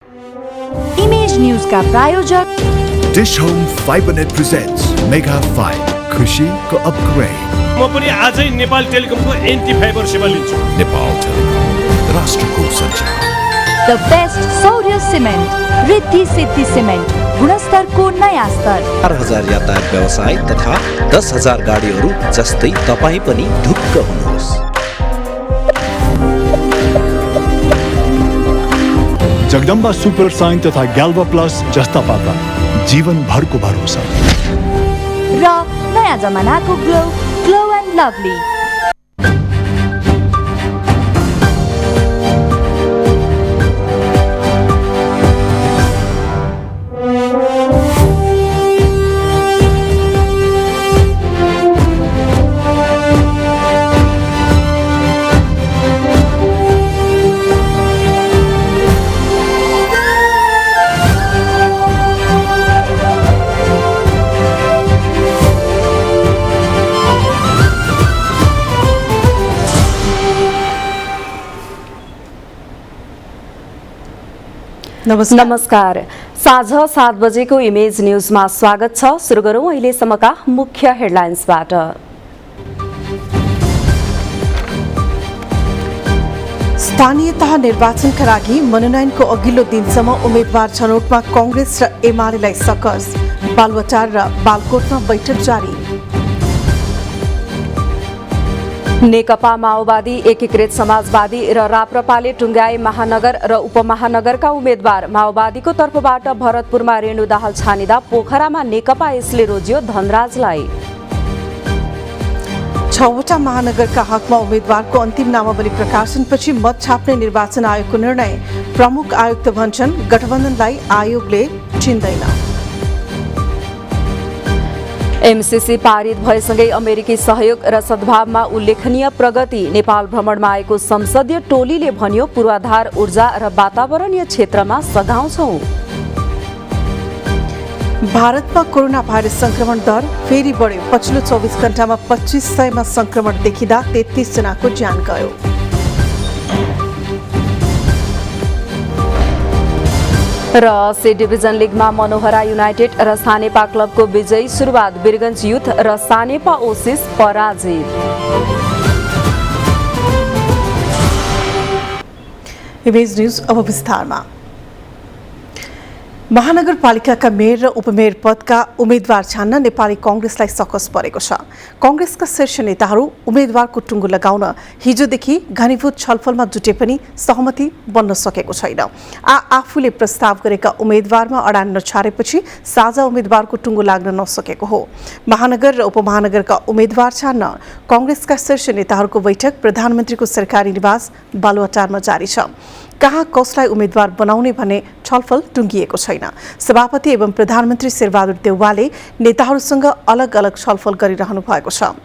Image news का प्रायोजक dish home Fibernet presents mega 5 खुशी को अपग्रेड। म पनि आजै नेपाल टेलिकमको एन्टी फाइबर सेवा लिन्छु। नेपाल टेलिकम राष्ट्रको सञ्चार। द बेस्ट सौर्य सिमेन्ट, रिद्धि सिद्धि सिमेन्ट, गुणस्तरको नयाँ स्तर। 4000 यातायात व्यवसाय तथा 10,000 गाडीहरू जस्तै तपाईँ पनि ढुक्क हुनुहोस्। जगदम्बा सुपर साइन तथा ग्याल्वा प्लस जस्ता पाता जीवन भरको भरोसा र नयाँ जमानाको ग्लो एन्ड लभली। नमस्कार। साँझ 7 बजेको इमेज न्यूजमा स्वागत छ। सुरु गरौँ अहिलेसम्मका मुख्य हेडलाइन्सबाट। स्थानीय तह निर्वाचनका लागि मनोनयनको अघिल्लो दिनसम्म उम्मेद्वार छनौटमा कांग्रेस र एमालेलाई सकस। बालुवाटार र बालकोटमा बैठक जारी। नेकपा माओवादी, एकीकृत समाजवादी र राप्रपाले टुङ्गाई महानगर र उपमहानगरका उम्मेद्वार। माओवादीको तर्फबाट भरतपुरमा रेणु दाहाल छानिँदा पोखरामा नेकपा यसले रोज्यो धनराजलाई। 6वटा महानगरका हकमा उम्मेद्वारको अन्तिम नामावली प्रकाशनपछि मत छाप्ने निर्वाचन आयोगको निर्णय। प्रमुख आयुक्त भन्छन् गठबन्धनलाई आयोगले चिन्दैन। एमसीसी पारित भएसँगै अमेरिकी सहयोग र सद्भावमा उल्लेखनीय प्रगति। नेपाल भ्रमणमा आएको संसदीय टोलीले भन्यो पूर्वाधार ऊर्जा र वातावरणीय क्षेत्रमा सघाउँछौं। भारतमा कोरोना भाइरस संक्रमण दर फेरि बढ्यो। पछिल्लो 24 घण्टामा 2500मा संक्रमण देखिँदा 33 जनाको ज्यान गयो। र सी डिभिजन लिगमा मनोहरा युनाइटेड र सानेपा क्लबको विजयी सुरुवात। वीरगञ्ज युथ र सानेपा ओसिस पराजित। इमेज न्यूज अब विस्तारमा। महानगरपालिकाका मेयर र उपमेयर पदका उम्मेद्वार छान्न नेपाली कांग्रेसलाई सकस परेको छ। कांग्रेसका शीर्ष नेताहरू उम्मेद्वारको टुङ्गो लगाउन हिजोदेखि घनीभूत छलफलमा जुटे पनि सहमति बन्न सकेको छैन। आफूले प्रस्ताव गरेका उम्मेद्वारमा अडान नछारेपछि साझा उम्मेद्वारको टुङ्गो लाग्न नसकेको हो। महानगर र उपमहानगरका उम्मेद्वार छान्न कांग्रेसका शीर्ष नेताहरूको बैठक प्रधानमन्त्रीको सरकारी निवास बालुवाटारमा जारी छ। कहाँ कसलाई उम्मेद्वार बनाउने भन्ने छलफल टुङ्गिएको छैन। सभापति एवं प्रधानमन्त्री शेरबहादुर देउवाले नेताहरूसँग अलग अलग छलफल गरिरहनु भएको छ।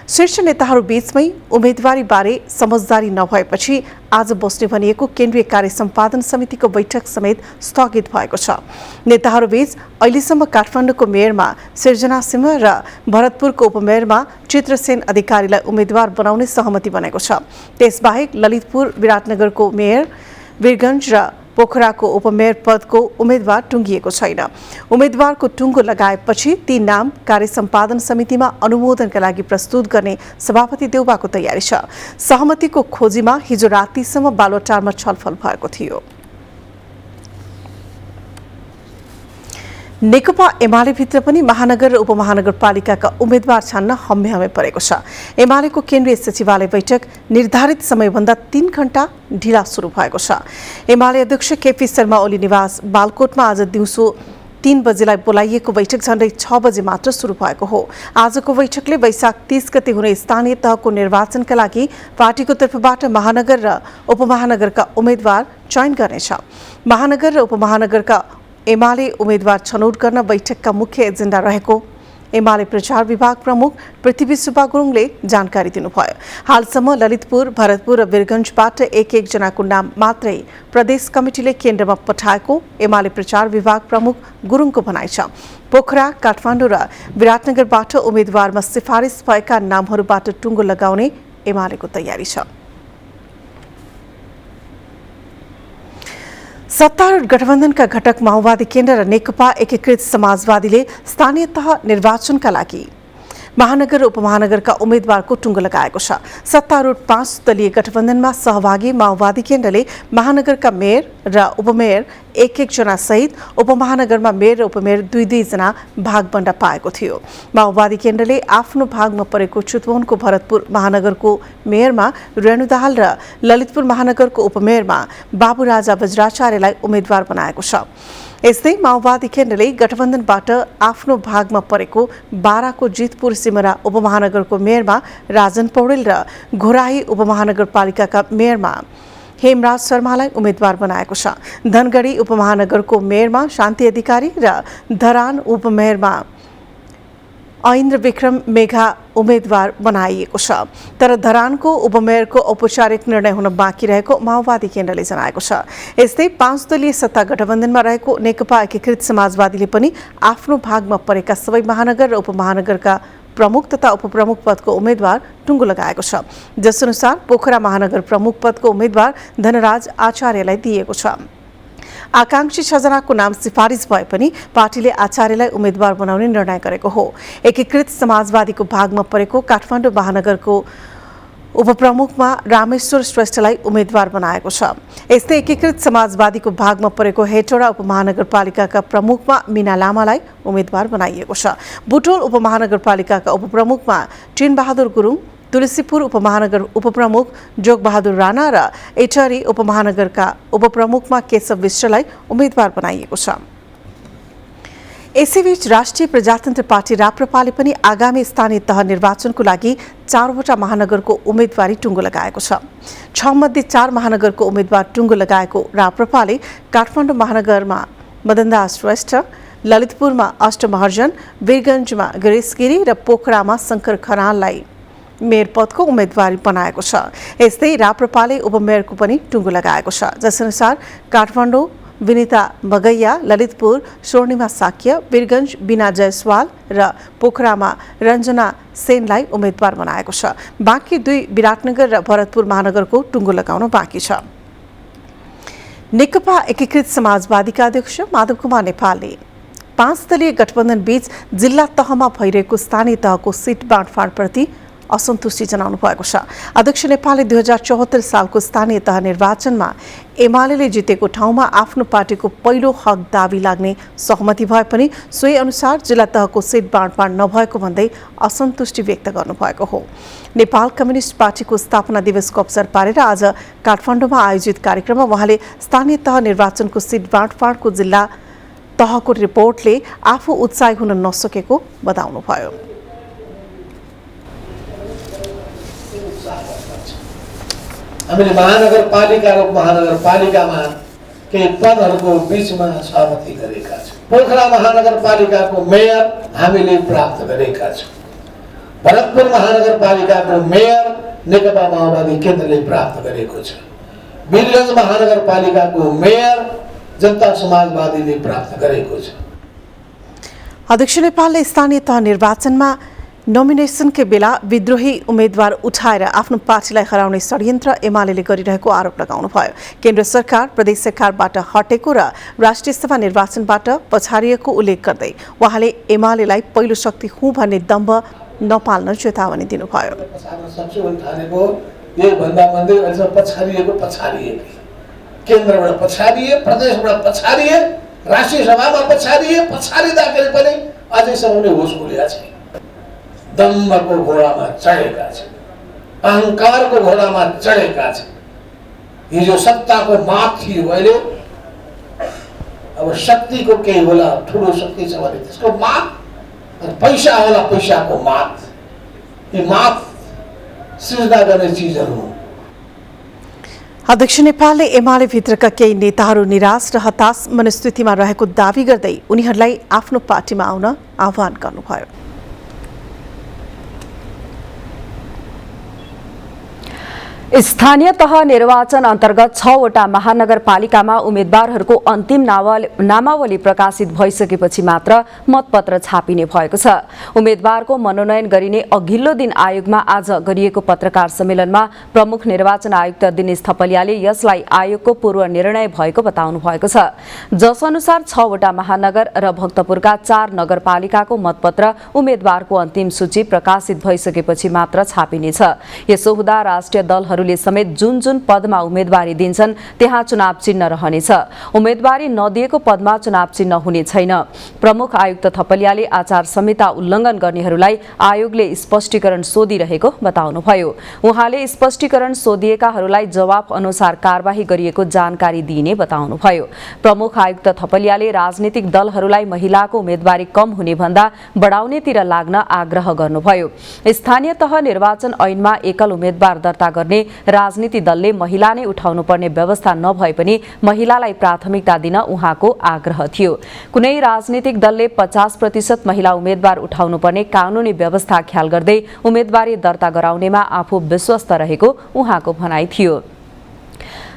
शीर्ष नेताहरू बीचमै उम्मेदवारी बारे समझदारी नभएपछि आज बस्ने भनिएको केन्द्रीय कार्य सम्पादन समितिको बैठक समेत स्थगित भएको छ। नेताहरू बीच अहिलेसम्म काठमाडौँको मेयरमा सिर्जना सिंह र भरतपुरको उपमेयरमा चित्रसेन अधिकारीलाई उम्मेद्वार बनाउने सहमति बनेको छ। त्यसबाहेक ललितपुर, विराटनगरको मेयर, वीरगञ्ज र पोखराको उपमेयर पदको उम्मेद्वार टुङ्गिएको छैन। उम्मेद्वारको टुङ्गो लगाएपछि ती नाम कार्य सम्पादन समितिमा अनुमोदनका लागि प्रस्तुत गर्ने सभापति देउवाको तयारी छ। सहमतिको खोजीमा हिजो रातिसम्म बालुवाटारमा छलफल भएको थियो। नेकपा एमाले भित्र पनि महानगर र उपमहानगरपालिकाका उम्मेद्वार छान्न हम्मे परेको छ। एमालेको केन्द्रीय सचिवालय बैठक निर्धारित समयभन्दा 3 घण्टा ढिला सुरु भएको छ। एमाले अध्यक्ष केपी शर्मा ओली निवास बालकोटमा आज दिउँसो 3 बजेलाई बोलाइएको बैठक झण्डै 6 बजे मात्र सुरु भएको हो। आजको बैठकले वैशाख 30 गते हुने स्थानीय तहको निर्वाचनका लागि पार्टीको तर्फबाट महानगर र उपमहानगरका उम्मेद्वार चयन गर्नेछ। महानगर र उपमहानगरका एमाले उम्मेद्वार छनौट गर्न बैठकका मुख्य एजेन्डा रहेको एमाले प्रचार विभाग प्रमुख पृथ्वी सुब्बा गुरुङले जानकारी दिनुभयो। हालसम्म ललितपुर, भरतपुर र वीरगञ्जबाट एक जनाको नाम मात्रै प्रदेश कमिटीले केन्द्रमा पठाएको एमाले प्रचार विभाग प्रमुख गुरुङको भनाइ छ। पोखरा, काठमाडौँ र विराटनगरबाट उम्मेद्वारमा सिफारिस भएका नामहरूबाट टुङ्गो लगाउने एमालेको तयारी छ। सत्तारूढ़ गठबन्धनका घटक माओवादी केन्द्र र नेकपा एकीकृत समाजवादीले स्थानीय तह निर्वाचनका लागि महानगर र उपमहानगरका उम्मेद्वारको टुङ्गो लगाएको छ। सत्तारूढ़ 5 दलीय गठबन्धनमा सहभागी माओवादी केन्द्रले महानगरका मेयर र उपमेयर एक जना सहित उपमहानगरमा मेयर र उपमेयर 2 जना भागबण्डा पाएको थियो। माओवादी केन्द्रले आफ्नो भागमा परेको चितवनको भरतपुर महानगरको मेयरमा रेणु दाहाल र ललितपुर महानगरको उपमेयरमा बाबुराजा बज्राचार्यलाई उम्मेद्वार बनाएको छ। यस्तै माओवादी केन्द्रले गठबन्धनबाट आफ्नो भागमा परेको बाराको जितपुर सिमरा उपमहानगरको मेयरमा राजन पौडेल र घोराही उपमहानगरपालिकाका मेयरमा हेमराज शर्मालाई उम्मेद्वार बनाएको छ। धनगढी उपमहानगरको मेयरमा शान्ति अधिकारी र धरान उपमेयरमा ऐन्द्र विक्रम मेघा उम्मेद्वार बनाइएको छ। तर धरानको उपमेयरको औपचारिक निर्णय हुन बाँकी रहेको माओवादी केन्द्रले जनाएको छ। यस्तै 5 दलीय सत्ता गठबन्धनमा रहेको नेकपा एकीकृत समाजवादीले पनि आफ्नो भागमा परेका सबै महानगर र उपमहानगरका प्रमुख तथा उपप्रमुख पदको उम्मेद्वार टुङ्गो लगाएको छ। जसअनुसार पोखरा महानगर प्रमुख पदको उम्मेद्वार धनराज आचार्यलाई दिएको छ। आकांक्षी 6 जनाको नाम सिफारिस भए पनि पार्टीले आचार्यलाई उम्मेद्वार बनाउने निर्णय गरेको हो। एकीकृत समाजवादीको भागमा परेको काठमाडौँ महानगरको उपप्रमुखमा रामेश्वर श्रेष्ठलाई उम्मेद्वार बनाएको छ। यस्तै एकीकृत समाजवादीको भागमा परेको हेटौडा उपमहानगरपालिकाका प्रमुखमा मीना लामालाई उम्मेद्वार बनाइएको छ। बुटोल उपमहानगरपालिकाका उपप्रमुखमा टिनबहादुर गुरुङ, तुलसीपुर उपमहानगर उपप्रमुख जोगबहादुर राणा र इटहरी उपमहानगरका उपप्रमुखमा केशव विश्वलाई उम्मेद्वार बनाइएको छ। यसैबीच राष्ट्रिय प्रजातन्त्र पार्टी राप्रपाले पनि आगामी स्थानीय तह निर्वाचनको लागि 4वटा महानगरको उम्मेदवारी टुङ्गो लगाएको छ। 6 मध्ये 4 महानगरको उम्मेद्वार टुङ्गो लगाएको राप्रपाले काठमाडौँ महानगरमा मदनदास श्रेष्ठ, ललितपुरमा अष्टमहर्जन, वीरगञ्जमा गिरीश गिरी र पोखरामा शङ्कर खनाललाई मेयर पदको उम्मेदवारी बनाएको छ। यस्तै राप्रपाले उपमेयरको पनि टुङ्गो लगाएको छ। जसअनुसार काठमाडौँ विनिता बगैया, ललितपुर स्वर्णिमा साक्य, वीरगञ्ज बिना जयसवाल र पोखरामा रञ्जना सेनलाई उम्मेद्वार बनाएको छ। बाँकी 2 विराटनगर र भरतपुर महानगरको टुङ्गो लगाउन बाँकी छ। नेकपा एकीकृत समाजवादीका अध्यक्ष माधव कुमार नेपालले 5 दलीय गठबन्धन बीच जिल्ला तहमा भइरहेको स्थानीय तहको सिट बाँडफाँडप्रति असन्तुष्टि जनाउनु भएको छ। अध्यक्ष नेपालले 2074 सालको स्थानीय तह निर्वाचनमा एमाले जितेको ठाउँमा आफ्नो पार्टीको पहिलो हक दाबी लाग्ने सहमति भए पनि सोही अनुसार जिल्ला तहको सिट बाँडफाँड नभएको भन्दै असन्तुष्टि व्यक्त गर्नुभएको हो। नेपाल कम्युनिस्ट पार्टीको स्थापना दिवसको अवसर पारेर आज काठमाडौँमा आयोजित कार्यक्रममा उहाँले स्थानीय तह निर्वाचनको सिट बाँडफाँडको जिल्ला तहको रिपोर्टले आफू उत्साही हुन नसकेको बताउनुभयो। हामीले महानगरपालिका र उपमहानगरपालिकामा केही पदहरूको बीचमा सहमति गरेका छौँ। पोखरा महानगरपालिकाको मेयर हामीले प्राप्त गरेका छौँ। भरतपुर महानगरपालिकाको मेयर नेकपा माओवादी केन्द्रले प्राप्त गरेको छ। वीरगञ्ज महानगरपालिकाको मेयर जनता समाजवादीले प्राप्त गरेको छ। अध्यक्ष नेपालले स्थानीय तह निर्वाचनमा नोमिनेसनकै बेला विद्रोही उम्मेद्वार उठाएर आफ्नो पार्टीलाई हराउने षड्यन्त्र एमाले गरिरहेको आरोप लगाउनुभयो। केन्द्र सरकार प्रदेश सरकारबाट हटेको र राष्ट्रिय सभा निर्वाचनबाट पछाडिएको उल्लेख गर्दै उहाँले एमालेलाई पहिलो शक्ति हुँ भन्ने दम्भ नपाल्न चेतावनी दिनुभयो। केन्द्रबाट पछाडिए, प्रदेशबाट पछाडिए, राष्ट्रिय सभामा पछाडिए, पछाडिँदाखेरि पनि अझैसम्म नै होस खुलेका छैन। दम्भको घोडामा चढेका छन्, अहङ्कारको घोडामा चढेका छन्। हिजो सत्ताको माग थियो, अहिले अब शक्तिको केही होला, ठुलो शक्ति छ भने त्यसको माग, पैसा होला पैसाको माग। यी माग सृजना गर्ने चिजहरू हुन्। अध्यक्ष नेपालले एमाले भित्रका केही नेताहरू निराश र हताश मनस्थितिमा रहेको दावी गर्दै उनीहरूलाई आफ्नो पार्टीमा आउन आह्वान गर्नुभयो। स्थानीय तह निर्वाचन अन्तर्गत 6 वटा महानगरपालिकामा उम्मेद्वारहरूको अन्तिम नामावली प्रकाशित भइसकेपछि मात्र मतपत्र छापिने भएको छ। उम्मेद्वारको मनोनयन गरिने अघिल्लो दिन आयोगमा आज गरिएको पत्रकार सम्मेलनमा प्रमुख निर्वाचन आयुक्त दिनेश थपलियाले यसलाई आयोगको पूर्व निर्णय भएको बताउनु भएको छ। जसअनुसार 6 वटा महानगर र भक्तपुरका 4 नगरपालिकाको मतपत्र उम्मेद्वारको अन्तिम सूची प्रकाशित भइसकेपछि मात्र छापिनेछ। यसो हुँदा राष्ट्रिय दलहरूले समेत जुन जुन पदमा उम्मेदवारी दिन्छन् त्यहाँ चुनाव चिन्ह रहनेछ। उम्मेदवारी नदिएको पदमा चुनाव चिन्ह हुने छैन। प्रमुख आयुक्त थपलियाले आचार संहिता उल्लङ्घन गर्नेहरूलाई आयोगले स्पष्टीकरण सोधिरहेको बताउनुभयो। उहाँले स्पष्टीकरण सोधिएकाहरूलाई जवाफ अनुसार कारबाही गरिएको जानकारी दिइने बताउनुभयो। प्रमुख आयुक्त थपलियाले राजनीतिक दलहरूलाई महिलाको उम्मेदवारी कम हुने भन्दा बढाउनेतिर लाग्न आग्रह गर्नुभयो। स्थानीय तह निर्वाचन ऐनमा एकल उम्मेद्वार दर्ता गर्ने राजनीति दलले महिला नै उठाउनुपर्ने व्यवस्था नभए पनि महिलालाई प्राथमिकता दिन उहाँको आग्रह थियो। कुनै राजनीतिक दलले 50% महिला उम्मेद्वार उठाउनुपर्ने कानूनी व्यवस्था ख्याल गर्दै उम्मेदवारी दर्ता गराउनेमा आफू विश्वस्त रहेको उहाँको भनाइ थियो।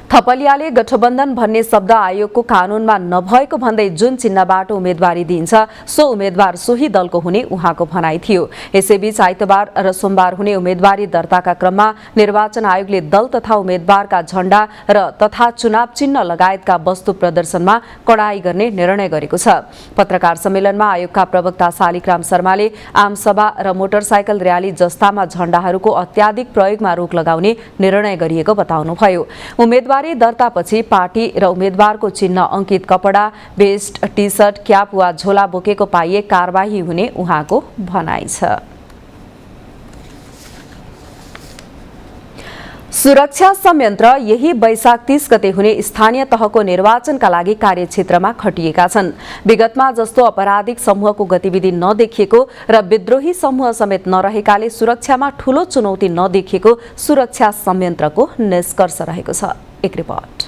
थपलियाले गठबन्धन भन्ने शब्द आयोगको कानूनमा नभएको भन्दै जुन चिन्हबाट उम्मेदवारी दिइन्छ सो उम्मेदवार सोही दलको हुने उहाँको भनाइ थियो। यसैबीच आइतबार र सोमबार हुने उम्मेदवारी दर्ताका क्रममा निर्वाचन आयोगले दल तथा उम्मेदवारका झण्डा र तथा चुनाव चिन्ह लगायतका वस्तु प्रदर्शनमा कडाई गर्ने निर्णय गरेको छ। पत्रकार सम्मेलनमा आयोगका प्रवक्ता शालिग्राम शर्माले आमसभा र मोटरसाइकल र्याली जस्तामा झण्डाहरूको अत्याधिक प्रयोगमा रोक लगाउने निर्णय गरिएको बताउनुभयो। उम्मेदवारी दर्तापछि पार्टी र उम्मेदवारको चिन्ह अंकित कपडा, भेस्ट, टी सर्ट, क्याप वा झोला बोकेको पाइए कारबाही हुने उहाँको भनाइ छ। सुरक्षा संयन्त्र यही वैशाख 30 गते हुने स्थानीय तहको निर्वाचनका लागि कार्यक्षेत्रमा खटिएका छन्। विगतमा जस्तो अपराधिक समूहको गतिविधि नदेखिएको र विद्रोही समूह समेत नरहेकाले सुरक्षामा ठूलो चुनौती नदेखिएको सुरक्षा संयन्त्रको निष्कर्ष रहेको छ। एक रिपोर्ट।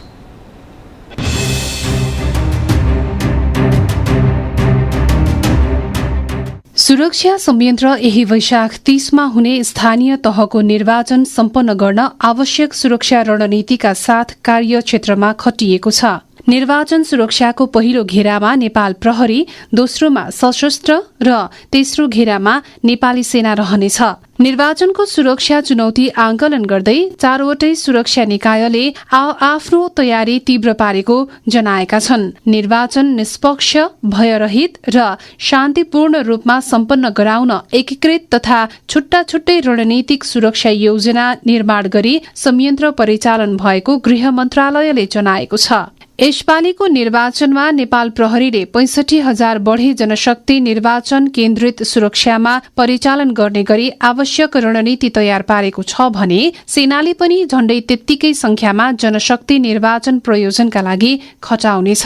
सुरक्षा संयन्त्र यही वैशाख 30 मा हुने स्थानीय तहको निर्वाचन सम्पन्न गर्न आवश्यक सुरक्षा रणनीतिका साथ कार्यक्षेत्रमा खटिएको छ। निर्वाचन सुरक्षाको पहिलो घेरामा नेपाल प्रहरी, दोस्रोमा सशस्त्र र तेस्रो घेरामा नेपाली सेना रहनेछ। निर्वाचनको सुरक्षा चुनौती आंकलन गर्दै चारवटै सुरक्षा निकायले आफ्नो तयारी तीव्र पारेको जनाएका छन्। निर्वाचन निष्पक्ष, भयरहित र शान्तिपूर्ण रूपमा सम्पन्न गराउन एकीकृत तथा छुट्टा छुट्टै रणनीतिक सुरक्षा योजना निर्माण गरी संयन्त्र परिचालन भएको गृह मन्त्रालयले जनाएको छ। यसपालिको निर्वाचनमा नेपाल प्रहरीले 65,000 बढी जनशक्ति निर्वाचन केन्द्रित सुरक्षामा परिचालन गर्ने गरी आवश्यक रणनीति तयार पारेको छ भने सेनाले पनि झण्डै त्यत्तिकै संख्यामा जनशक्ति निर्वाचन प्रयोजनका लागि खटाउनेछ।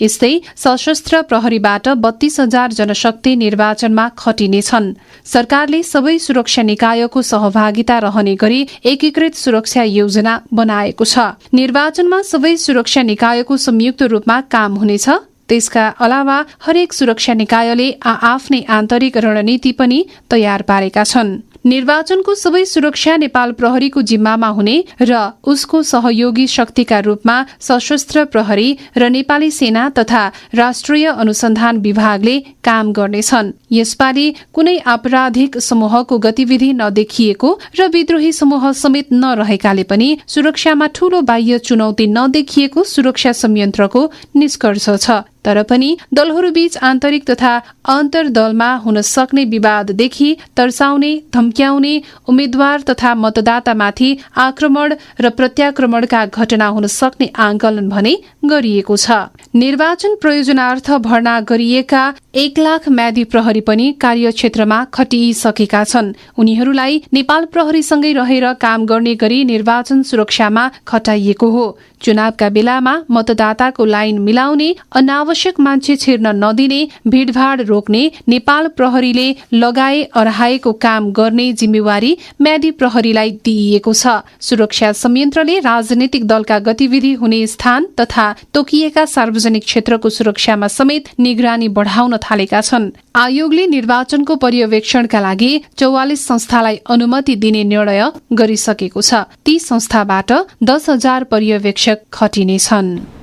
यस्तै सशस्त्र प्रहरीबाट 32,000 जनशक्ति निर्वाचनमा खटिनेछन्। सरकारले सबै सुरक्षा निकायको सहभागिता रहने गरी एकीकृत सुरक्षा योजना बनाएको छ। निर्वाचनमा सबै सुरक्षा निकायको संयुक्त रूपमा काम हुनेछ। त्यसका अलावा हरेक सुरक्षा निकायले आफ्नै आन्तरिक रणनीति पनि तयार पारेका छन्। निर्वाचनको सबै सुरक्षा नेपाल प्रहरीको जिम्मामा हुने र उसको सहयोगी शक्तिका रूपमा सशस्त्र प्रहरी र नेपाली सेना तथा राष्ट्रिय अनुसन्धान विभागले काम गर्नेछन्। यसपालि कुनै आपराधिक समूहको गतिविधि नदेखिएको र विद्रोही समूह समेत नरहेकाले पनि सुरक्षामा ठूलो बाह्य चुनौती नदेखिएको सुरक्षा संयन्त्रको निष्कर्ष छ। तर पनि दलहरूबीच आन्तरिक तथा अन्तर्दलमा हुन सक्ने विवाददेखि तर्साउने, धम्क्याउने, उम्मेद्वार तथा मतदातामाथि आक्रमण र प्रत्याक्रमणका घटना हुन सक्ने आंकलन भने गरिएको छ। निर्वाचन प्रयोजनार्थ भर्ना गरिएका 1 लाख म्यादी प्रहरी पनि कार्यक्षेत्रमा खटिइसकेका छन्। उनीहरूलाई नेपाल प्रहरीसँगै रहेर काम गर्ने गरी निर्वाचन सुरक्षामा खटाइएको हो। चुनावका बेलामा मतदाताको लाइन मिलाउने, अनावश्यक मान्छे छिर्न नदिने, भीड़भाड़ रोक्ने नेपाल प्रहरीले लगाए अराएको काम गर्ने जिम्मेवारी म्यादी प्रहरीलाई दिइएको छ। सुरक्षा संयन्त्रले राजनीतिक दलका गतिविधि हुने स्थान तथा तोकिएका सार्वजनिक क्षेत्रको सुरक्षामा समेत निगरानी बढ़ाउन थालेका छन्। आयोगले निर्वाचनको पर्यवेक्षणका लागि 44 संस्थालाई अनुमति दिने निर्णय गरिसकेको छ। ती संस्थाबाट 10,000 पर्यवेक्षक खटिनेछन्।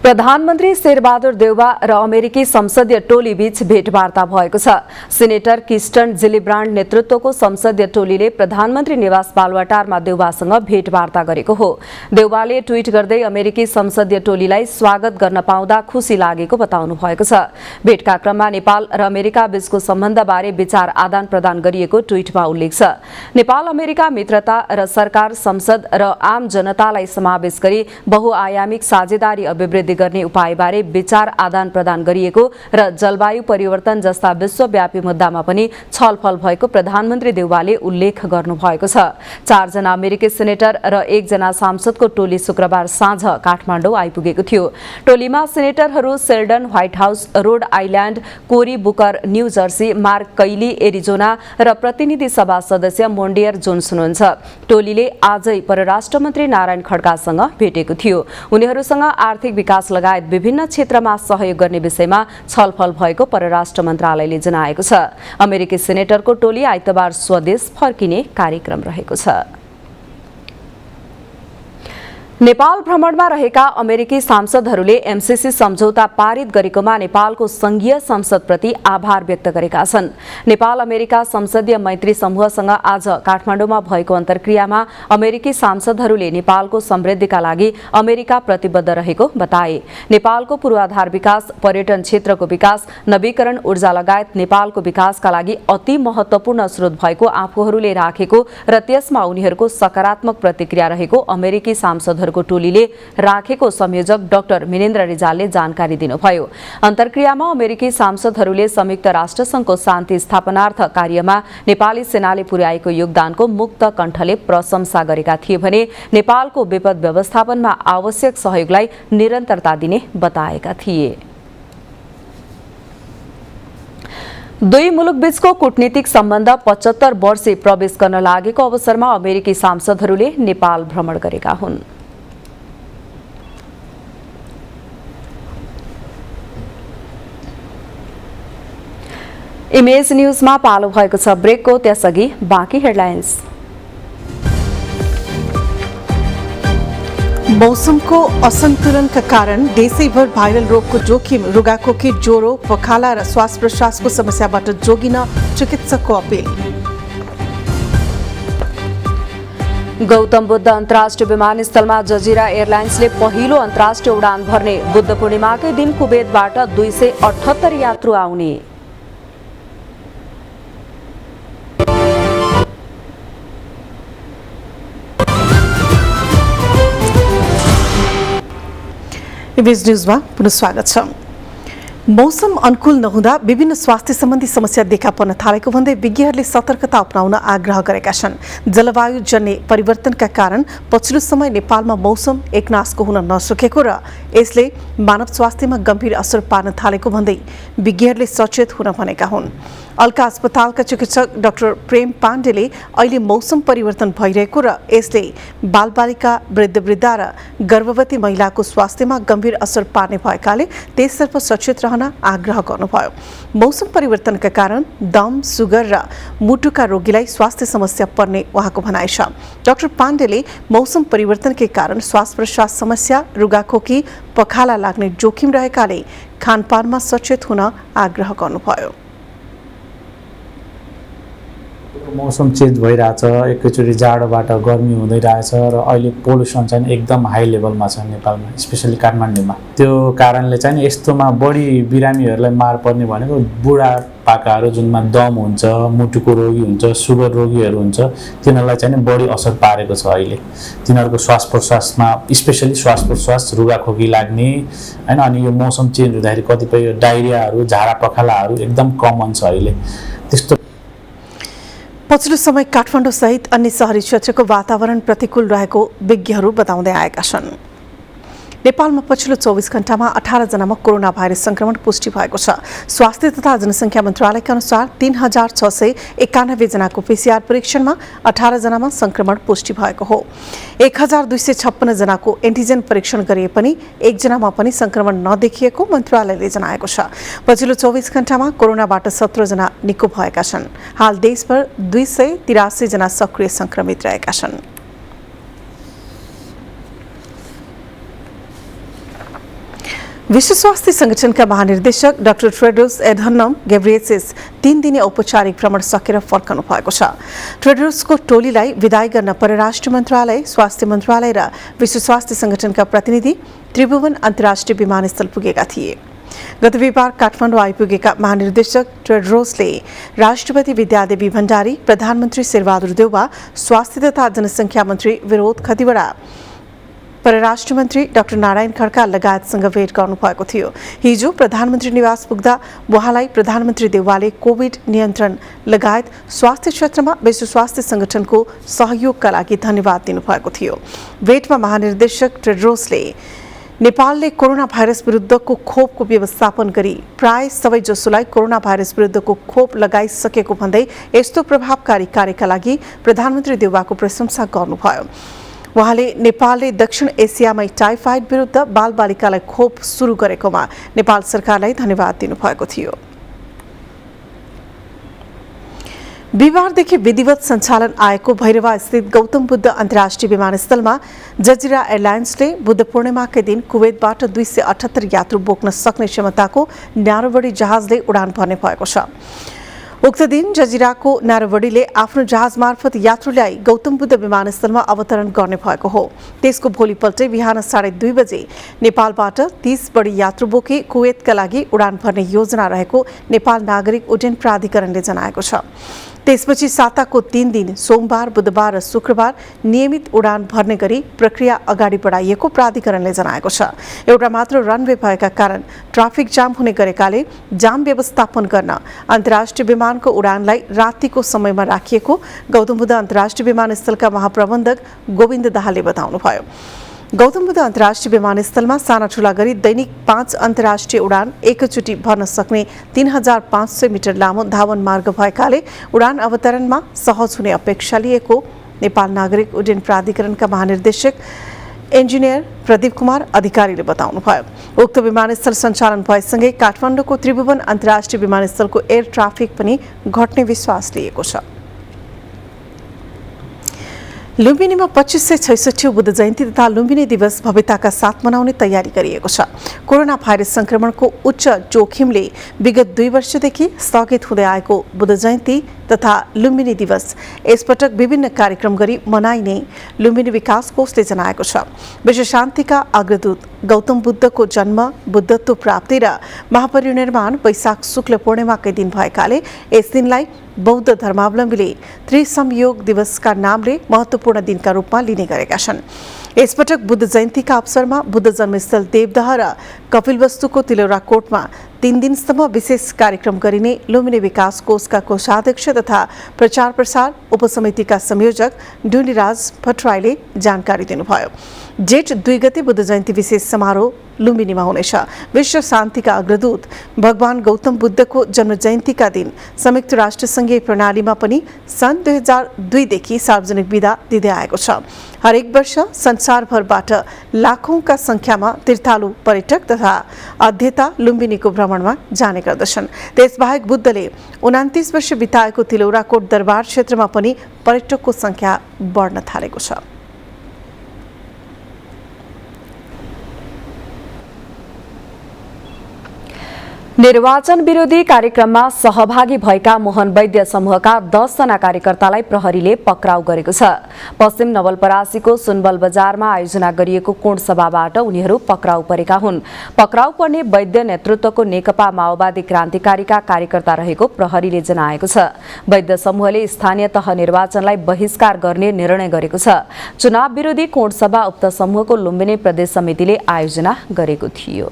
प्रधानमन्त्री शेरबहादुर देउवा र अमेरिकी संसदीय टोली बीच भेटवार्ता भएको छ। सिनेटर किस्टन जिलिब्रान्ड नेतृत्वको संसदीय टोलीले प्रधानमन्त्री निवास बालुवाटारमा देउवासँग भेटवार्ता गरेको हो। देउवाले ट्वीट गर्दै अमेरिकी संसदीय टोलीलाई स्वागत गर्न पाउँदा खुशी लागेको बताउनु भएको छ। भेटका क्रममा नेपाल र अमेरिका बीचको सम्बन्धबारे विचार आदान प्रदान गरिएको ट्वीटमा उल्लेख छ। नेपाल अमेरिका मित्रता र सरकार, संसद र आम जनतालाई समावेश गरी बहुआयामिक साझेदारी अभिवृद्धि गर्ने उपायबारे विचार आदान प्रदान गरिएको र जलवायु परिवर्तन जस्ता विश्वव्यापी मुद्दामा पनि छलफल भएको प्रधानमन्त्री देउवाले उल्लेख गर्नुभएको छ। 4 जना अमेरिकी सेनेटर र 1 जना सांसदको टोली शुक्रबार साँझ काठमाडौँ आइपुगेको थियो। टोलीमा सेनेटरहरू Seldon white house, road island, कोरी बुकर न्यू जर्सी, मार्क कैली एरिजोना र प्रतिनिधि सभा सदस्य मोन्डियर जोन्सन हुनुहुन्छ। टोलीले आजै परराष्ट्र मन्त्री नारायण खड्कासँग भेटेको थियो। उनीहरूसँग आर्थिक विकास लगायत विभिन्न क्षेत्रमा सहयोग गर्ने विषयमा छलफल भएको परराष्ट्र मन्त्रालयले जनाएको छ। अमेरिकी सेनेटरको टोली आइतबार स्वदेश फर्किने कार्यक्रम रहेको छ। नेपाल भ्रमणमा रहेका अमेरिकी सांसदहरूले एमसीसी सम्झौता पारित गरेकोमा नेपालको संघीय संसदप्रति आभार व्यक्त गरेका छन्। नेपाल अमेरिका संसदीय मैत्री समूहसँग आज काठमाडौँमा भएको अन्तर्क्रियामा अमेरिकी सांसदहरूले नेपालको समृद्धिका लागि अमेरिका प्रतिबद्ध रहेको बताए। नेपालको पूर्वाधार विकास, पर्यटन क्षेत्रको विकास, नवीकरण ऊर्जा लगायत नेपालको विकासका लागि अति महत्वपूर्ण स्रोत भएको आफूहरूले राखेको र त्यसमा उनीहरूको सकारात्मक प्रतिक्रिया रहेको अमेरिकी सांसदहरू को टोलीले राखेको संयोजक डाक्टर मिनेन्द्र रिजालले जानकारी दिनुभयो। अन्तर्क्रियामा अमेरिकी सांसदहरूले संयुक्त राष्ट्रसङ्घको शान्ति स्थापनार्थ कार्यमा नेपाली सेनाले पुर्याएको योगदानको मुक्त कण्ठले प्रशंसा गरेका थिए भने नेपालको विपद व्यवस्थापनमा आवश्यक सहयोगलाई निरन्तरता दिने बताएका थिए। दुई मुलुक बीचको कूटनीतिक सम्बन्ध 75 वर्षे प्रवेश गर्न लागेको अवसरमा अमेरिकी सांसदहरूले नेपाल भ्रमण गरेका हुन्। इमेज न्यूजमा पालो भएको छ ब्रेकको, त्यसअघि बाँकी हेडलाइन्स। मौसमको असन्तुलनका कारण देशैभर भाइरल रोगको जोखिम, रुगाखोकी, ज्वरो, पखाला र श्वास प्रश्वासको समस्याबाट जोगिन चिकित्सकको अपील। गौतम बुद्ध अन्तर्राष्ट्रिय विमानस्थलमा जजिरा एयरलाइन्सले पहिलो अन्तर्राष्ट्रिय उडान भर्ने, बुद्ध पूर्णिमाकै दिन कुवेतबाट 278 यात्रु आउने। इमेज न्यूजमा पुनः स्वागत छ। मौसम अनुकूल नहुँदा विभिन्न स्वास्थ्य सम्बन्धी समस्या देखा पर्न थालेको भन्दै विज्ञहरूले सतर्कता अपनाउन आग्रह गरेका छन्। जलवायु जन्य परिवर्तनका कारण पछिल्लो समय नेपालमा मौसम एकनासको हुन नसकेको र यसले मानव स्वास्थ्यमा गम्भीर असर पार्न थालेको भन्दै विज्ञहरूले सचेत हुन भनेका हुन्। अल्का अस्पतालका चिकित्सक डाक्टर प्रेम पाण्डेले अहिले मौसम परिवर्तन भइरहेको र यसले बालबालिका, वृद्धवृद्धा र गर्भवती महिलाको स्वास्थ्यमा गम्भीर असर पार्ने भएकाले त्यसतर्फ सचेत रहन आग्रह गर्नुभयो। मौसम परिवर्तनका कारण दम, सुगर र मुटुका रोगीलाई स्वास्थ्य समस्या पर्ने उहाँको भनाइ छ। डाक्टर पाण्डेले मौसम परिवर्तनकै कारण श्वास प्रश्वास समस्या, रुगाखोकी, पखाला लाग्ने जोखिम रहेकाले खानपानमा सचेत हुन आग्रह गर्नुभयो। मौसम चेन्ज भइरहेछ, एकैचोटि जाडोबाट गर्मी हुँदै रहेछ र अहिले पोल्युसन चाहिँ एकदम हाई लेभलमा छ नेपालमा, स्पेसली काठमाडौँमा। त्यो कारणले चाहिँ यस्तोमा बढी बिरामीहरूलाई मार पर्ने भनेको बुढापाकाहरू जुनमा दम हुन्छ, मुटुको रोगी हुन्छ, सुगर रोगीहरू हुन्छ, तिनीहरूलाई चाहिँ बढी असर पारेको छ अहिले। तिनीहरूको श्वास प्रश्वासमा स्पेसली श्वास प्रश्वास, रुगाखोकी लाग्ने हैन। अनि यो मौसम चेन्ज हुँदाखेरि कतिपय डायरियाहरू, झाडा पखालाहरू एकदम कमन छ अहिले। त्यस्तो पछिल्लो समय काठमाडौँ सहित अन्य शहरी क्षेत्रको वातावरण प्रतिकूल रहेको विज्ञहरू बताउँदै आएका छन्। नेपालमा पछिल्लो 24 घण्टामा 18 जनामा कोरोना भाइरस संक्रमण पुष्टि भएको छ। स्वास्थ्य तथा जनसङ्ख्या मन्त्रालयका अनुसार 3691 जनाको पीसीआर परीक्षणमा 18 जनामा संक्रमण पुष्टि भएको हो। 1256 जनाको एन्टिजेन परीक्षण गरिए पनि 1 जनामा पनि संक्रमण नदेखिएको मन्त्रालयले जनाएको छ। पछिल्लो 24 घण्टामा कोरोनाबाट 17 जना निको भएका छन्। हाल देशभर 283 जना सक्रिय संक्रमित रहेका छन्। विश्व स्वास्थ्य संगठनका महानिर्देशक डाक्टर टेड्रोस एडहनम गेब्रियेसस 3 दिने औपचारिक भ्रमण सकेर फर्कनु भएको छ। टेड्रोसको टोलीलाई विदाई गर्न परराष्ट्र मन्त्रालय, स्वास्थ्य मन्त्रालय र विश्व स्वास्थ्य संगठनका प्रतिनिधि त्रिभुवन अन्तर्राष्ट्रिय विमानस्थल पुगेका थिए। गत बिहिबार काठमाडौँ आइपुगेका महानिर्देशक टेड्रोसले राष्ट्रपति विद्यादेवी भण्डारी, प्रधानमन्त्री शेरबहादुर देउवा, स्वास्थ्य तथा जनसङ्ख्या मन्त्री विनोद खतिवडा, परराष्ट्र मन्त्री डाक्टर नारायण खड्का लगायतसँग भेट गर्नुभएको थियो। हिजो प्रधानमन्त्री निवास पुग्दा उहाँलाई प्रधानमन्त्री देउवाले कोभिड नियन्त्रण लगायत स्वास्थ्य क्षेत्रमा विश्व स्वास्थ्य संगठनको सहयोगका लागि धन्यवाद दिनुभएको थियो। भेटमा महानिर्देशक टेड्रोसले नेपालले कोरोना भाइरस विरुद्धको खोपको व्यवस्थापन गरी प्राय सबैजसोलाई कोरोना भाइरस विरुद्धको खोप लगाइसकेको भन्दै यस्तो प्रभावकारी कार्यका लागि प्रधानमन्त्री देउवाको प्रशंसा गर्नुभयो। उहाँले नेपालले दक्षिण एसियामै टाइफाइड विरुद्ध बालबालिकालाई खोप सुरु गरेकोमा नेपाल सरकारलाई धन्यवाद दिनुभएको थियो। बिहिबारदेखि विधिवत सञ्चालन आएको भैरवा स्थित गौतम बुद्ध अन्तर्राष्ट्रिय विमानस्थलमा जजिरा एयरलाइन्सले बुद्ध पूर्णिमाकै दिन कुवेतबाट 278 यात्रु बोक्न सक्ने क्षमताको न्यारोबडी जहाजले उडान भर्ने भएको छ। उक्त दिन जजिराको न्यारोबडीले आफ्नो जहाज मार्फत यात्रुलाई गौतम बुद्ध विमानस्थलमा अवतरण गर्ने भएको हो। त्यसको भोलिपल्टै बिहान 2:30 बजे नेपालबाट 30 बढी यात्रु बोकी कुवेतका लागि उडान भर्ने योजना रहेको नेपाल नागरिक उड्डयन प्राधिकरणले जनाएको छ। त्यसपछि साताको 3 दिन सोमबार, बुधबार र शुक्रबार नियमित उडान भर्ने गरी प्रक्रिया अगाडि बढाइएको प्राधिकरणले जनाएको छ। एउटा मात्र रनवे भएका कारण ट्राफिक जाम हुने गरेकाले जाम व्यवस्थापन गर्न अन्तर्राष्ट्रिय विमानको उडानलाई रातिको समयमा राखिएको गौतम बुद्ध अन्तर्राष्ट्रिय विमानस्थलका महाप्रबन्धक गोविन्द दाहालले बताउनुभयो। गौतम बुद्ध अन्तर्राष्ट्रिय विमानस्थलमा साना ठूला गरी दैनिक 5 अन्तर्राष्ट्रिय उडान एकैचोटि भर्न सक्ने 3500 मिटर लामो धावन मार्ग भएकाले उडान अवतरणमा सहज हुने अपेक्षा लिएको नेपाल नागरिक उड्डयन प्राधिकरणका महानिर्देशक इन्जिनियर प्रदीप कुमार अधिकारीले बताउनुभयो। उक्त विमानस्थल सञ्चालन भएसँगै काठमाडौँको त्रिभुवन अन्तर्राष्ट्रिय विमानस्थलको एयर ट्राफिक पनि घट्ने विश्वास लिएको छ। लुम्बिनीमा 2566 बुद्ध जयन्ती तथा लुम्बिनी दिवस भव्यताका साथ मनाउने तयारी गरिएको छ। कोरोना भाइरस संक्रमणको उच्च जोखिमले विगत 2 वर्षदेखि स्थगित हुँदै आएको बुद्ध जयन्ती तथा लुम्बिनी दिवस यसपटक विभिन्न कार्यक्रम गरी मनाइने लुम्बिनी विकास कोषले जनाएको छ। विश्व शान्तिका अग्रदूत गौतम बुद्धको जन्म, बुद्धत्व प्राप्ति र महापरिनिर्वाण वैशाख शुक्ल पूर्णिमाकै दिन भएकाले यस दिनलाई बौद्ध धर्मावलम्बीले त्रिसंयोग दिवसका नामले महत्त्वपूर्ण दिनका रूपमा लिने गरेका छन्। यसपटक बुद्ध जयन्तीका अवसरमा बुद्ध जन्मस्थल देवदह र कपिलवस्तुको तिलौरा कोटमा 3 दिनसम्म विशेष कार्यक्रम गरिने लुम्बिनी विकास कोषका कोषाध्यक्ष तथा प्रचार प्रसार उपसमितिका संयोजक ढुण्डीराज भट्टराईले जानकारी दिनुभयो। जेठ 2 गते बुद्ध जयन्ती विशेष समारोह लुम्बिनीमा हुनेछ। विश्व शान्तिका अग्रदूत भगवान गौतम बुद्धको जन्म जयन्तीका दिन संयुक्त राष्ट्र संघीय प्रणालीमा पनि सन् 2002 देखि सार्वजनिक बिदा दिँदै आएको छ। हरेक वर्ष संसारभरबाट लाखौंका संख्यामा तीर्थालु पर्यटक तथा अध्येता लुम्बिनीको भ्रमणमा जाने गर्दछन्। त्यसबाहेक बुद्धले 29 वर्ष बिताएको तिलौराकोट दरबार क्षेत्रमा पनि पर्यटकको संख्या बढ्न थालेको छ। निर्वाचन विरोधी कार्यक्रममा सहभागी भएका मोहन वैद्य समूहका 10 जना कार्यकर्तालाई प्रहरीले पक्राउ गरेको छ। पश्चिम नवलपरासीको सुनबल बजारमा आयोजना गरिएको कोण सभाबाट उनीहरू पक्राउ परेका हुन्। पक्राउ पर्ने वैद्य नेतृत्वको नेकपा माओवादी क्रान्तिकारीका कार्यकर्ता रहेको प्रहरीले जनाएको छ। वैद्य समूहले स्थानीय तह निर्वाचनलाई बहिष्कार गर्ने निर्णय गरेको छ। चुनाव विरोधी कोण सभा उक्त समूहको लुम्बिनी प्रदेश समितिले आयोजना गरेको थियो।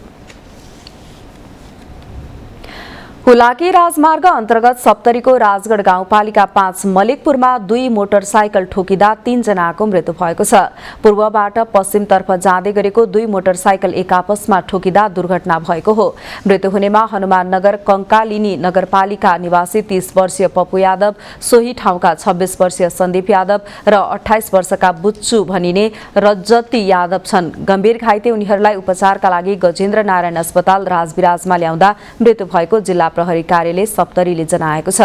हुलाकी राजमार्ग अन्तर्गत सप्तरीको राजगढ गाउँपालिका 5 मलिकपुरमा 2 मोटरसाइकल ठोकिँदा 3 जनाको मृत्यु भएको छ। पूर्वबाट पश्चिमतर्फ जाँदै गरेको 2 मोटरसाइकल एक आपसमा ठोकिँदा दुर्घटना भएको हो। मृत्यु हुनेमा हनुमाननगर कंकालिनी नगरपालिका निवासी 30 वर्षीय पप्पु यादव, सोही ठाउँका 26 वर्षीय सन्दीप यादव र 28 वर्षका बुच्चु भनिने रज्जती यादव छन्। गम्भीर घाइते उनीहरूलाई उपचारका लागि गजेन्द्र नारायण अस्पताल राजविराजमा ल्याउँदा मृत्यु भएको जिल्ला प्रहरी कार्यालय सप्तरीले जनाएको छ।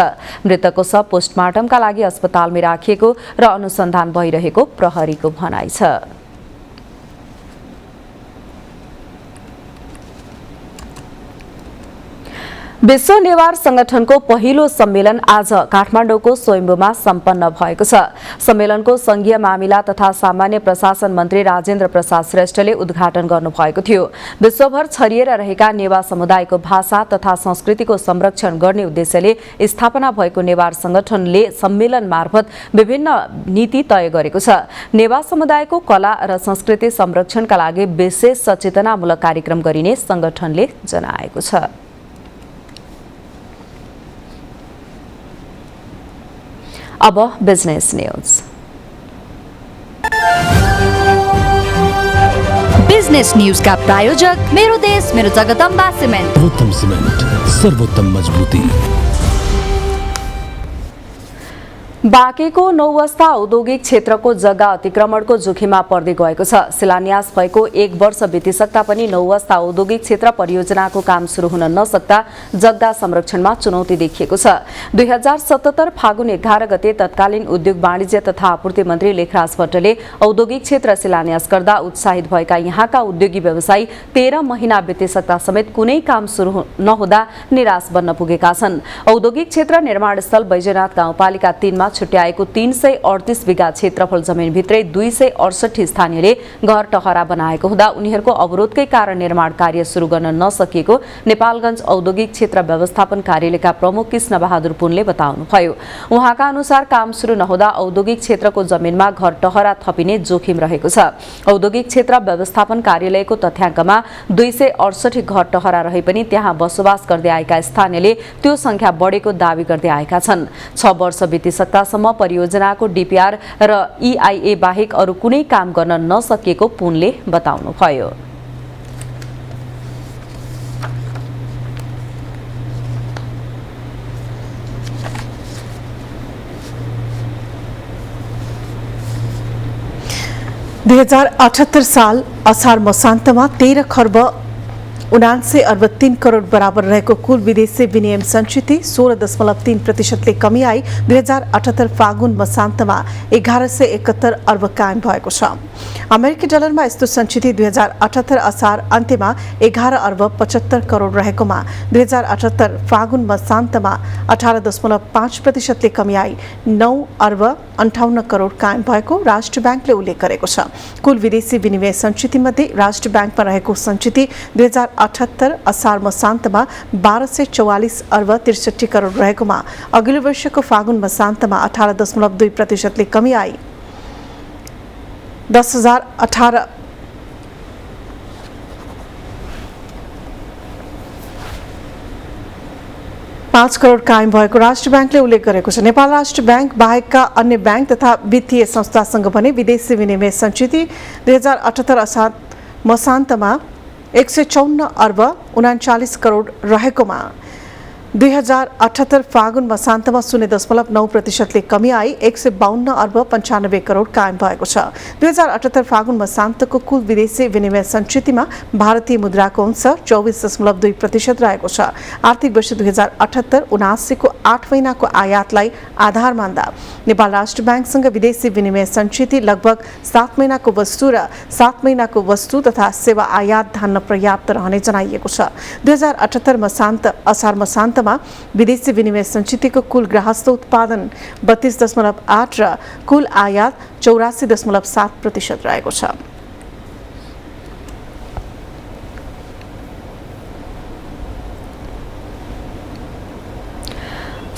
मृतकको शव पोस्टमार्टमका लागि अस्पतालमै राखिएको र अनुसन्धान भइरहेको प्रहरीको भनाइ छ। विश्व नेवार संगठनको पहिलो सम्मेलन आज काठमाडौँको स्वयम्भूमा सम्पन्न भएको छ। सम्मेलनको संघीय मामिला तथा सामान्य प्रशासन मन्त्री राजेन्द्र प्रसाद श्रेष्ठले उद्घाटन गर्नुभएको थियो। विश्वभर छरिएर रहेका नेवा समुदायको भाषा तथा संस्कृतिको संरक्षण गर्ने उद्देश्यले स्थापना भएको नेवार संगठनले सम्मेलन मार्फत विभिन्न नीति तय गरेको छ। नेवा समुदायको कला र संस्कृति संरक्षणका लागि विशेष सचेतनामूलक कार्यक्रम गरिने संगठनले जनाएको छ। अब बिजनेस न्यूज। बिजनेस न्यूज का प्रायोजक मेरो देश मेरो जगदम्बा सिमेन्ट। सर्वोत्तम सिमेन्ट, सर्वोत्तम मजबुती। बाँकेको नौवस्ता औद्योगिक क्षेत्रको जग्गा अतिक्रमणको जोखिममा पर्दै गएको छ। शिलान्यास भएको 1 वर्ष बितिसक्दा पनि नौवस्ता औद्योगिक क्षेत्र परियोजनाको काम सुरु हुन नसक्दा जग्गा संरक्षणमा चुनौती देखिएको छ। 2077 फागुन 11 गते तत्कालीन उद्योग वाणिज्य तथा आपूर्ति मन्त्री लेखराज भट्टले औद्योगिक क्षेत्र शिलान्यास गर्दा उत्साहित भएका यहाँका उद्योगी व्यवसायी 13 महिना बितिसक्दा समेत कुनै काम सुरु नहुँदा निराश बन्न पुगेका छन्। औद्योगिक क्षेत्र निर्माण स्थल बैजनाथ गाउँपालिका 3 मा छुट्याएको 338 बिघा क्षेत्रफल जमिनभित्रै 268 स्थानीयले घर टहरा बनाएको हुँदा उनीहरूको अवरोधकै कारण निर्माण कार्य सुरु गर्न नसकिएको नेपालगञ्ज औद्योगिक क्षेत्र व्यवस्थापन कार्यालयका प्रमुख कृष्ण बहादुर पुनले बताउनुभयो। उहाँका अनुसार काम सुरु नहुँदा औद्योगिक क्षेत्रको जमिनमा घर टहरा थपिने जोखिम रहेको छ। औद्योगिक क्षेत्र व्यवस्थापन कार्यालयको तथ्याङ्कमा 268 घर टहरा रहे पनि त्यहाँ बसोबास गर्दै आएका स्थानीयले त्यो संख्या बढेको दावी गर्दै आएका छन्। 6 वर्ष बितिसक्दा सम्म परियोजनाको डीपीआर र ईआईए बाहेक अरू कुनै काम गर्न नसकिएको पुनले बताउनुभयो। साल असार मसान्तमा 13 खर्ब 79 अर्ब 3 करोड बराबर रहेको कुल विदेशी विनिमय सञ्चित 16.3% कमी आई 2078 फागुन मसान्तमा 1171 अर्ब कायम भएको छ। अमेरिकी डलरमा यस्तो सञ्चित 2078 असार अन्त्यमा 11 अर्ब 75 करोड रहेकोमा 2078 फागुन मसान्तमा 18.5% कमी आई 9 अर्ब 58 करोड कायम भएको राष्ट्र ब्याङ्कले उल्लेख गरेको छ। कुल विदेशी विनिमय सञ्चित मध्ये राष्ट्र ब्याङ्कमा रहेको सञ्चित 2078 असार मसान्तमा 1244 अर्ब 63 करोड रहेकोमा अघिल्लो वर्षको फागुन मसान्तमा 18.2% कमी आई 10,018 5 करोड कायम भएको राष्ट्र ब्याङ्कले उल्लेख गरेको छ। नेपाल राष्ट्र ब्याङ्क बाहेकका अन्य ब्याङ्क तथा वित्तीय संस्थासँग भने विदेशी विनिमय सञ्चित 2078 असार मसान्तमा 154 अर्ब 39 करोड रहेकोमा 2078 फागुन मसान्तमा 0.9% कमी आई 152 अर्ब 95 करोड कायम भएको छ। 2078 फागुन मसान्तको कुल विदेशी विनिमय सञ्चितमा भारतीय मुद्राको अंश 24.2% रहेको छ। आर्थिक वर्ष 2078-79 को 8 महिनाको आयातलाई आधार मान्दा नेपाल राष्ट्र ब्याङ्कसँग विदेशी विनिमय सञ्चित लगभग 7 महिनाको वस्तु र 7 महिनाको वस्तु तथा सेवा आयात धान्न पर्याप्त रहने जनाइएको छ। 2078 असार मसान्तमा विदेशी विनिमय सञ्चितको कुल गृहस्थ उत्पादन 32.8 र कुल आयात 84.7% रहेको छ।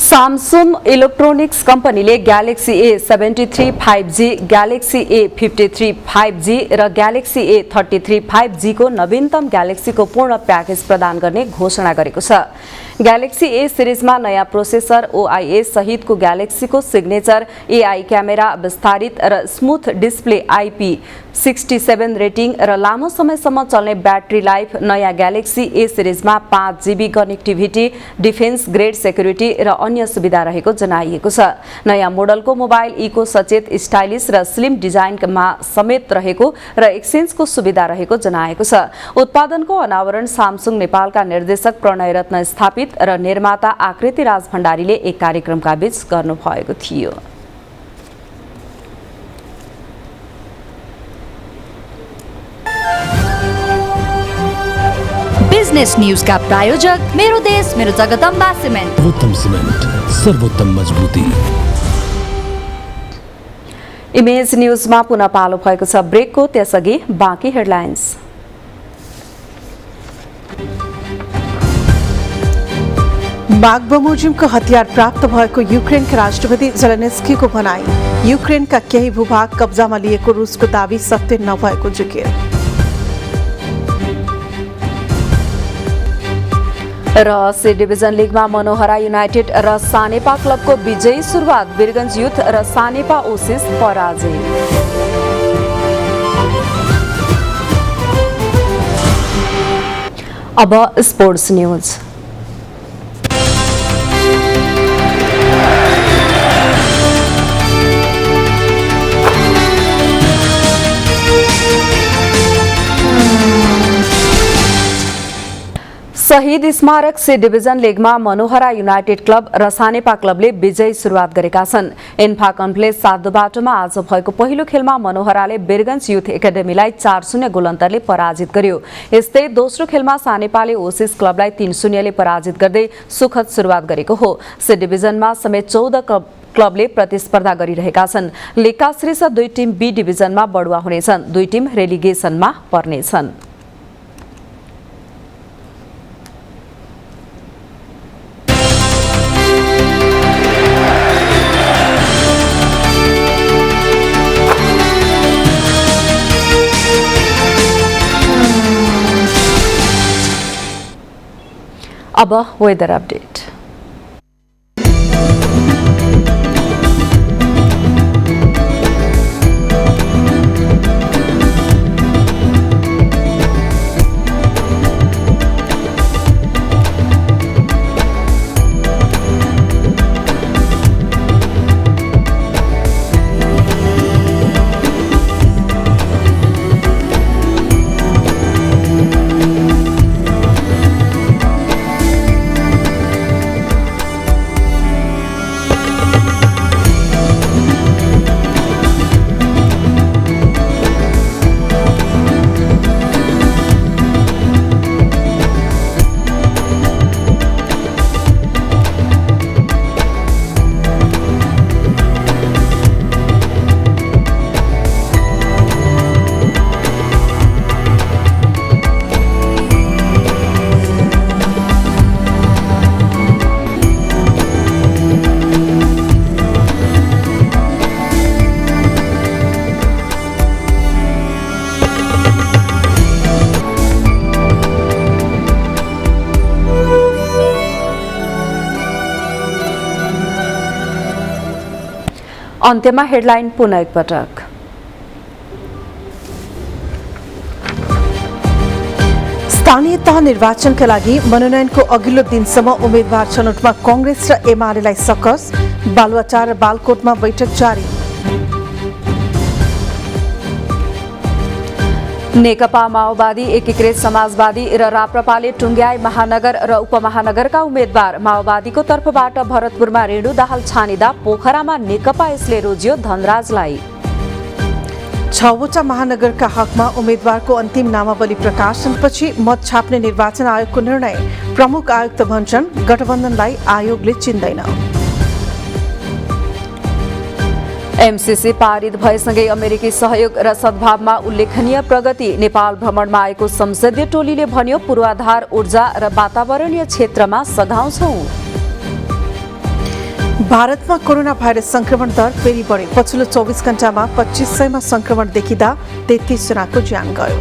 सामसुङ इलेक्ट्रोनिक्स कम्पनीले galaxy A73 5G, galaxy A53 5G र ग्यालेक्सी A33 5G को नवीनतम ग्यालेक्सीको पूर्ण प्याकेज प्रदान गर्ने घोषणा गरेको छ। ग्यालेक्सी A सिरिजमा नयाँ प्रोसेसर OIS सहितको ग्यालेक्सीको सिग्नेचर AI क्यामेरा, विस्तारित र स्मुथ डिस्प्ले, IP67 रेटिङ र लामो समयसम्म चल्ने ब्याट्री लाइफ, नयाँ galaxy A सिरिजमा 5GB connectivity, defence grade security र अन्य सुविधा रहेको जनाइएको छ। नयाँ मोडलको मोबाइल इको सचेत, स्टाइलिश र स्लिम डिजाइनमा समेत रहेको र एक्सचेन्जको सुविधा रहेको जनाएको छ। उत्पादनको अनावरण सामसुङ नेपालका निर्देशक प्रणय रत्न स्थापित र निर्माता आकृति राज भण्डारीले एक कार्यक्रमका बीच गर्नुभएको थियो। बिजनेस न्यूज का प्रायोजक मेरो देश मेरो जगदम्बा सिमेन्ट। सर्वोत्तम सिमेन्ट, सर्वोत्तम मजबुती। इमेज न्यूजमा पुनः पालो भएको छ ब्रेकको, त्यसअघि बाँकी हेडलाइन्स। माग बमोजिमको हतियार प्राप्त भएको युक्रेनका राष्ट्रपति जेलेन्स्कीको भनाई। युक्रेनका केही भूभाग कब्जामा लिएको रुसको दावी सत्य नभएको जिकिर। र सी डिभिजन लिगमा मनोहरा युनाइटेड र सानेपा क्लबको विजयी सुरुवात। वीरगञ्ज युथ र सानेपा ओसिस पराजय। अब स्पोर्ट्स न्यूज। शहीद स्मारक सी डिभिजन लिगमा मनोहरा युनाइटेड क्लब र सानेपा क्लबले विजयी सुरुवात गरेका छन्। इन्फा कम्प्लेक्स 7 बाटोमा आज भएको पहिलो खेलमा मनोहराले वीरगञ्ज युथ एकाडेमीलाई 4-0 गोल अन्तरले पराजित गर्यो। यस्तै दोस्रो खेलमा सानेपाले ओसिस क्लबलाई 3-0 ले पराजित गर्दै सुखद सुरुवात गरेको हो। सी डिभिजनमा समेत 14 क्लबले प्रतिस्पर्धा गरिरहेका छन्। लिगका शीर्ष 2 टिम बी डिभिजनमा बढुवा हुनेछन्। 2 टिम रेलिगेसनमा पर्नेछन्। अब वेदर अपडेट। अन्त्यमा हेडलाइन पुनः एकपटक। स्थानीय तह निर्वाचनका लागि मनोनयनको अघिल्लो दिनसम्म उम्मेद्वार छनौटमा कांग्रेस र एमालेलाई सकस। बालुवाटार र बालकोटमा बैठक जारी। नेकपा माओवादी, एकीकृत समाजवादी र राप्रपाले टुङ्ग्याई महानगर र उपमहानगरका उम्मेद्वार। माओवादीको तर्फबाट भरतपुरमा रेणु दाहाल छानिँदा पोखरामा नेकपा यसले रोज्यो धनराजलाई। 6वटा महानगरका हकमा उम्मेद्वारको अन्तिम नामावली प्रकाशनपछि मत छाप्ने निर्वाचन आयोगको निर्णय। प्रमुख आयुक्त भन्छन् गठबन्धनलाई आयोगले चिन्दैन। एमसीसी पारित भएसँगै अमेरिकी सहयोग र सद्भावमा उल्लेखनीय प्रगति। नेपाल भ्रमणमा आएको संसदीय टोलीले भन्यो पूर्वाधार, ऊर्जा र वातावरणीय क्षेत्रमा सघाउँछौं। भारतमा कोरोना भाइरस संक्रमण दर फेरि बढ्यो। पछिल्लो 24 घण्टामा 2500मा संक्रमण देखिँदा 33 जनाको ज्यान गयो।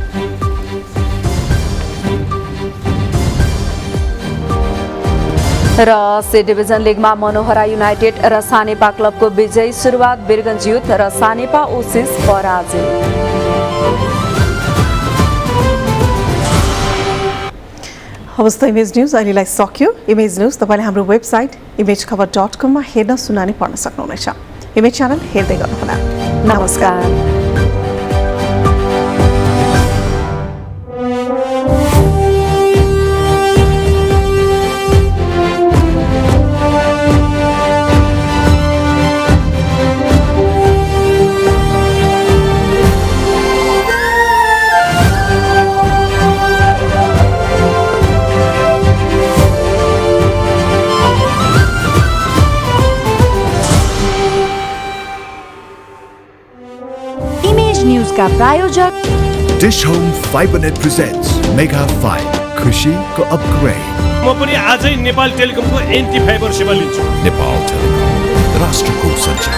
र सी डिभिजन लिगमा मनोहरा युनाइटेड र सानेपा क्लबको विजयी सुरुवात, वीरगञ्ज युथ र सानेपा ओसिस पराजित। हवस् त इमेज न्यूज अहिलेलाई सक्यो। इमेज न्यूज तपाईँले हाम्रो वेबसाइट imagekhabar.com मा हेर्न, सुनानी, पढ्न सक्नुहुनेछ। इमेज च्यानल हेर्दै गर्नुहोला। नमस्कार। न्यूज का प्रायोजक Dish Home FiberNet presents Mega 5 खुशी को अपग्रेड। म पनि आजै नेपाल टेलिकमको एन्टी फाइबर सेवा लिन्छु। नेपाल टेलिकम राष्ट्रको सञ्चार।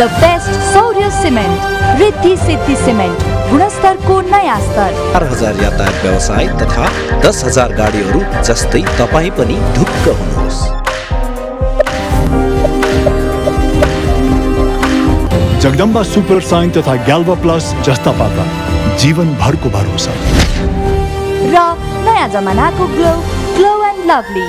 द बेस्ट सौर्य सिमेन्ट, रिद्धि सिद्धि सिमेन्ट, गुणस्तरको नयाँ स्तर। 4000 यातायात व्यवसाय तथा 10,000 गाडीहरू जस्तै तपाईँ पनि ढुक्क हुनुहोस्। जगदम्बा सुपर साइन तथा ग्याल्वा प्लस जस्ता पाता जीवनभरको भरोसा। र नयाँ जमानाको ग्लो एन्ड लभली।